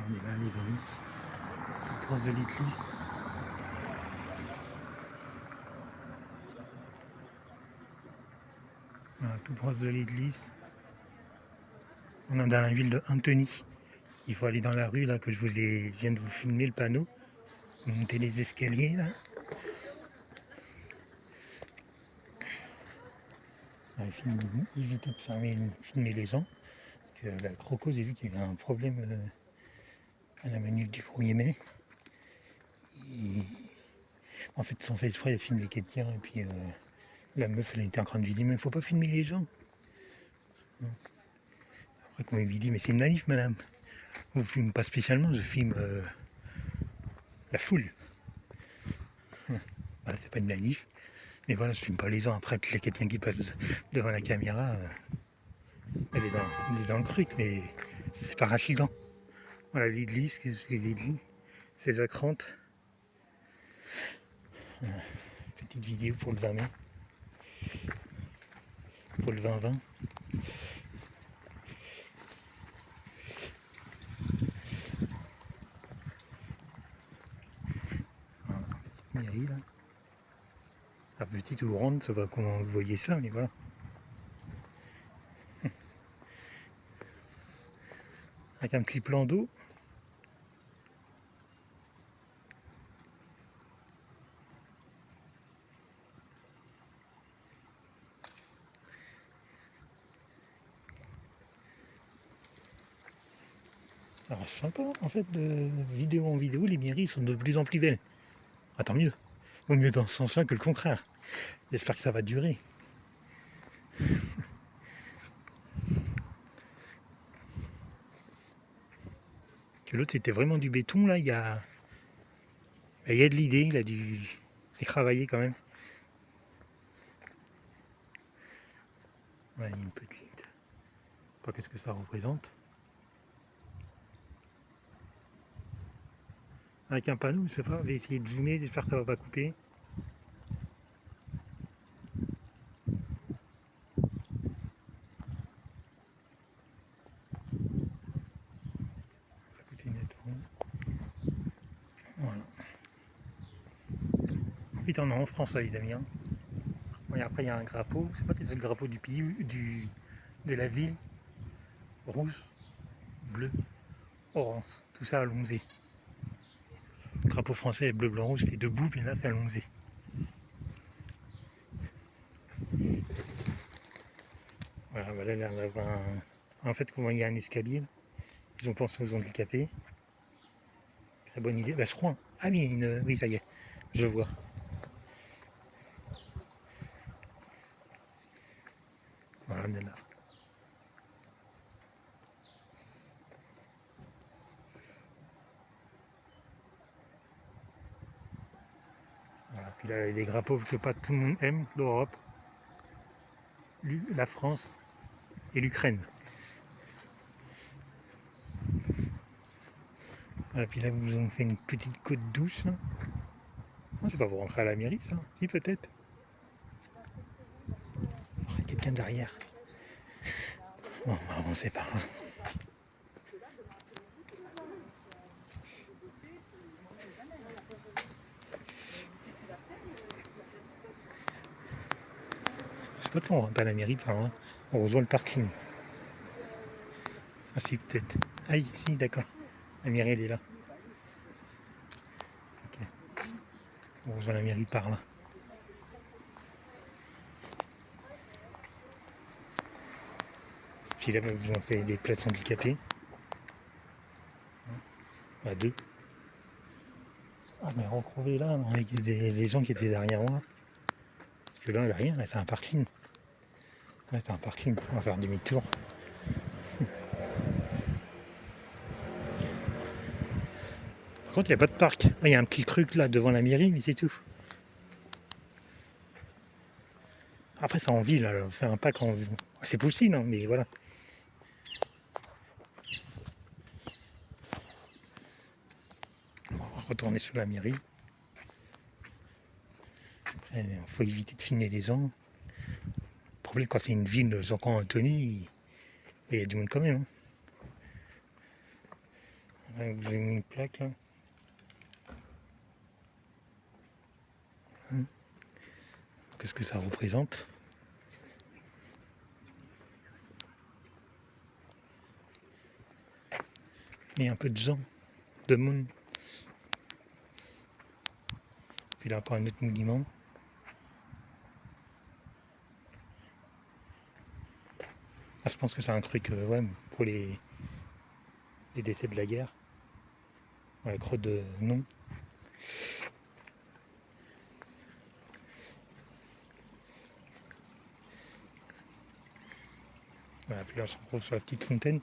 On est là les amis, tout proche de l'église. Voilà, tout proche de l'église. On est dans la ville de Antony. Il faut aller dans la rue là que je viens de vous filmer le panneau. Vous montez les escaliers là. Éviter de filmer les gens. Que la Croco, j'ai vu qu'il y avait un problème à la minute du 1er mai. Et en fait, ils ont fait exprès de filmer quelqu'un et puis la meuf elle était en train de lui dire mais il faut pas filmer les gens. Après qu'on lui dit mais c'est une manif madame. Je ne filme pas spécialement, je filme la foule. Voilà, c'est pas une manif. Mais voilà, je filme pas les gens. Après, il y a quelqu'un qui passe devant la caméra, elle est dans le truc, mais c'est pas racidant. Voilà l'église, que je vous ai dit, 16h30. Petite vidéo pour le 20 mai. Pour le 20-20. Voilà, petite mairie là. La petite ou grande, ça va comment vous voyez ça, mais voilà. Avec un petit plan d'eau. Alors c'est sympa, en fait, de vidéo en vidéo, les mairies sont de plus en plus belles. Ah, tant mieux. Vaut mieux dans ce sens-là que le contraire. J'espère que ça va durer. Que l'autre c'était vraiment du béton, là, il y a de l'idée, c'est travaillé quand même. Ouais, une petite. Je sais pas qu'est-ce que ça représente. Avec un panneau, je sais pas, je vais essayer de zoomer, j'espère que ça va pas couper. Ça coûte une Voilà. Ensuite on est en France là les amis. Hein. Bon, et après il y a un drapeau, c'est pas c'est le drapeau du pays, de la ville. Rouge, bleu, orange. Tout ça à Lonzé. Le drapeau français bleu, blanc, rouge, c'est debout, mais là c'est à Lonzé. Voilà, voilà là, en fait, comment il y a un escalier, là. Ils ont pensé aux handicapés. Très bonne idée. Bah, je crois. Ah oui, oui, ça y est, je vois. Voilà, on est là. Voilà. Puis là, les drapeaux que pas tout le monde aime, l'Europe, la France et l'Ukraine. Voilà, puis là, vous ont fait une petite côte douce. Là. Non, c'est pas pour rentrer à la mairie, ça. Si, peut-être. Il y a quelqu'un derrière. Bon, on sait pas. Je sais pas trop, on rentre à la mairie par là. On rejoint le parking. Ah si, peut-être. Ah si, d'accord. La mairie, elle est là. Ok. On rejoint la mairie par là. Puis là, ils ont fait des places handicapées. À deux. Ah, mais retrouver là, avec des gens qui étaient derrière moi. Parce que là, il n'y a rien, là, c'est un parking. Là, c'est un parking, on va faire demi-tour. Par contre, il n'y a pas de parc. Il y a un petit truc là devant la mairie, mais c'est tout. Après, c'est en ville, alors faire un parc en ville. C'est possible, hein, mais voilà. On va retourner sur la mairie. Après, il faut éviter de filmer les gens. Le problème, quand c'est une ville, Jean-Claude Anthony, il y a du monde quand même. Hein. J'ai une plaque là. Qu'est-ce que ça représente? Il y a un peu de gens, de monde. Puis là encore un autre monument. Ah, je pense que c'est un truc ouais, pour les décès de la guerre. Ouais, croix de nom. Voilà, puis là on se retrouve sur la petite fontaine.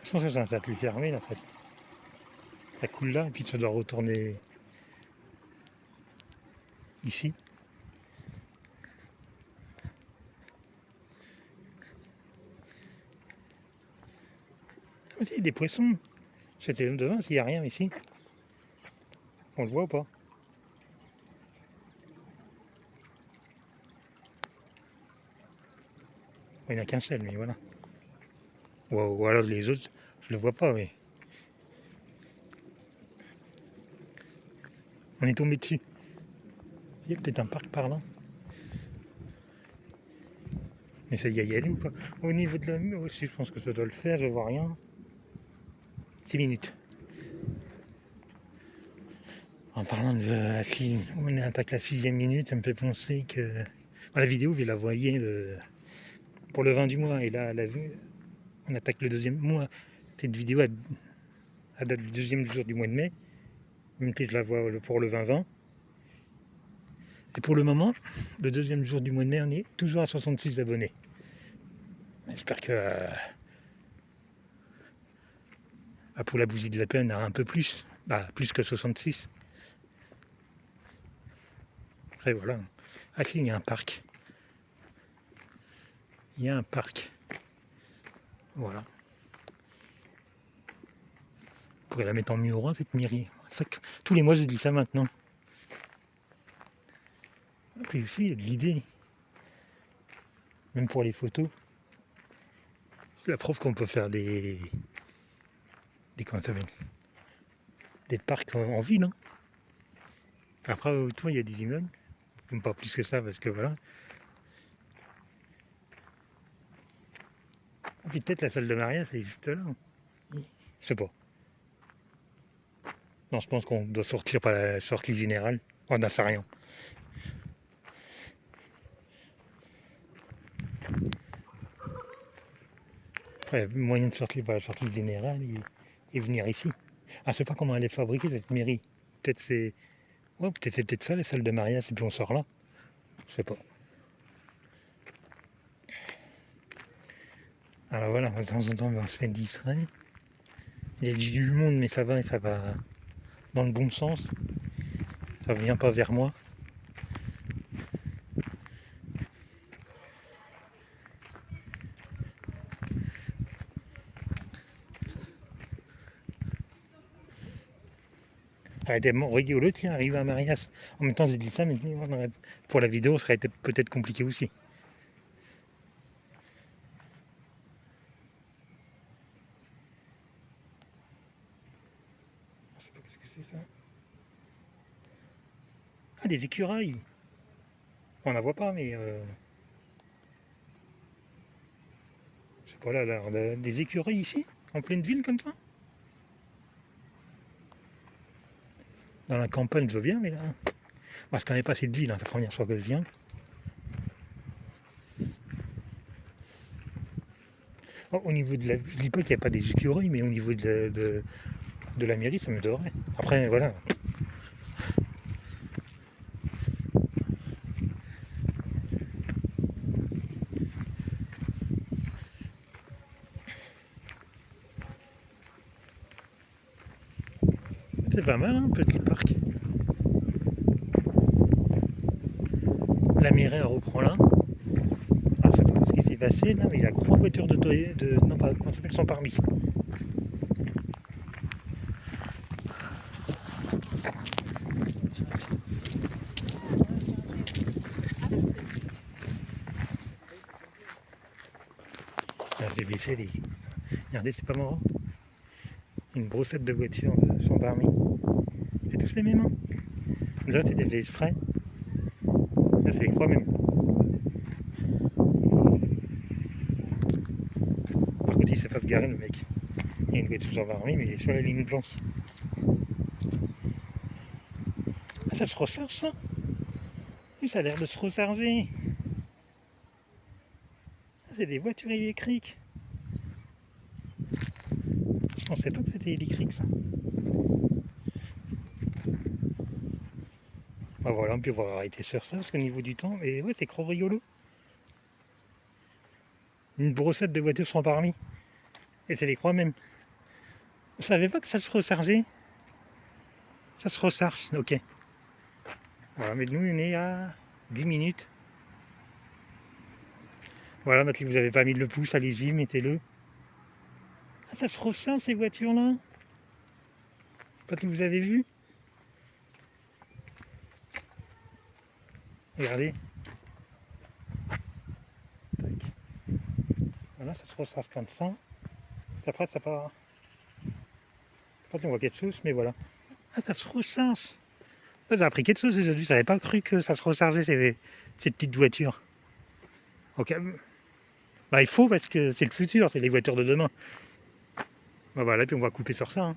Je pense que c'est un cercle fermé là, ça coule là et puis ça doit retourner ici. Ah, il y a des poissons. J'étais devant s'il n'y a rien ici. On le voit ou pas? Il n'y en a qu'un seul, mais voilà. Ou alors les autres, je le vois pas, mais. On est tombé dessus. Il y a peut-être un parc par là. Mais ça y aller ou pas? Au niveau de la mur aussi, je pense que ça doit le faire, je vois rien. 6 minutes. En parlant de la fille, on attaque la 6e minute, ça me fait penser que. La vidéo, vous la voyez pour le 20 du mois, et là, on attaque le 2e mois. Cette vidéo date du 2e jour du mois de mai. Même si je la vois pour le 20-20. Et pour le moment, le 2e jour du mois de mai, on est toujours à 66 abonnés. J'espère que pour la bougie de la paix, on a un peu plus. Plus que 66. Après, voilà. Ah, il y a un parc. Il y a un parc. Voilà. On pourrait la mettre en mur cette mairie. Tous les mois, je dis ça maintenant. Et puis aussi, il y a de l'idée. Même pour les photos. C'est la preuve qu'on peut faire des comment ça s'appelle, des parcs en ville. Hein. Après, autour, il y a des immeubles. Même pas plus que ça, parce que voilà. Et puis peut-être la salle de mariage, ça existe là. Je sais pas. Non, je pense qu'on doit sortir par la sortie générale. On n'en sait rien. Après, il y a moyen de sortir par la sortie générale et venir ici. Ah, je sais pas comment elle est fabriquée cette mairie. Peut-être c'est. Ouais, peut-être c'est peut-être ça, les salles de mariage, et puis on sort là. Je sais pas. Alors voilà, de temps en temps, on se fait distrait. Il y a du monde, mais ça va dans le bon sens. Ça vient pas vers moi. Ça aurait été rigolo, tiens, arriver à un mariage. En même temps, j'ai dit ça, mais pour la vidéo, ça aurait été peut-être compliqué aussi. Je sais pas qu'est-ce que c'est ça. Ah, des écureuils. On la voit pas, mais je sais pas là, on a des écureuils ici, en pleine ville comme ça. Dans la campagne, je veux bien, mais là. Moi, je connais pas cette ville, hein, c'est la première fois que je viens. Oh, au niveau de la. Je dis pas qu'il n'y a pas des écureuils, mais au niveau de la mairie, ça me devrait. Après, voilà. C'est pas mal, un petit parc. La mairie, elle reprend là. Alors, je sais pas ce qui s'est passé là, mais il a 3 voitures non, pas, comment ça s'appelle, sans permis. Alors, j'ai baissé les... Regardez, c'est pas marrant. Une brossette de voitures sans permis. C'est tous les mêmes. Hein. Déjà, c'était fait exprès. Là, c'est les trois mêmes. Par contre, il sait pas se garer, le mec. Il y a une voiture sans permis, mais il est sur la ligne blanche. Ah, ça se recharge, ça? Oui, ça a l'air de se recharger. Ah, c'est des voitures électriques. Je pensais pas que c'était électrique, ça. Bah voilà, puis on va arrêter sur ça, parce qu'au niveau du temps, mais ouais, c'est trop rigolo. Une brossette de voitures sans permis. Et c'est les trois mêmes. Je savais pas que ça se rechargeait. Ça se recharge, ok. Voilà, mais nous, on est à 10 minutes. Voilà, maintenant que vous n'avez pas mis le pouce, allez-y, mettez-le. Ah, ça se recharge, ces voitures-là. Pas que vous avez vu. Regardez. Tac. Voilà, ça se recharge comme ça. Et après, ça part. Après, on voit quelque chose, mais voilà. Ah, ça se recharge. J'ai appris quelque chose aujourd'hui, je n'avais pas cru que ça se rechargeait, ces petites voitures. Ok. Bah, il faut, parce que c'est le futur, c'est les voitures de demain. Bah voilà, puis on va couper sur ça. Hein.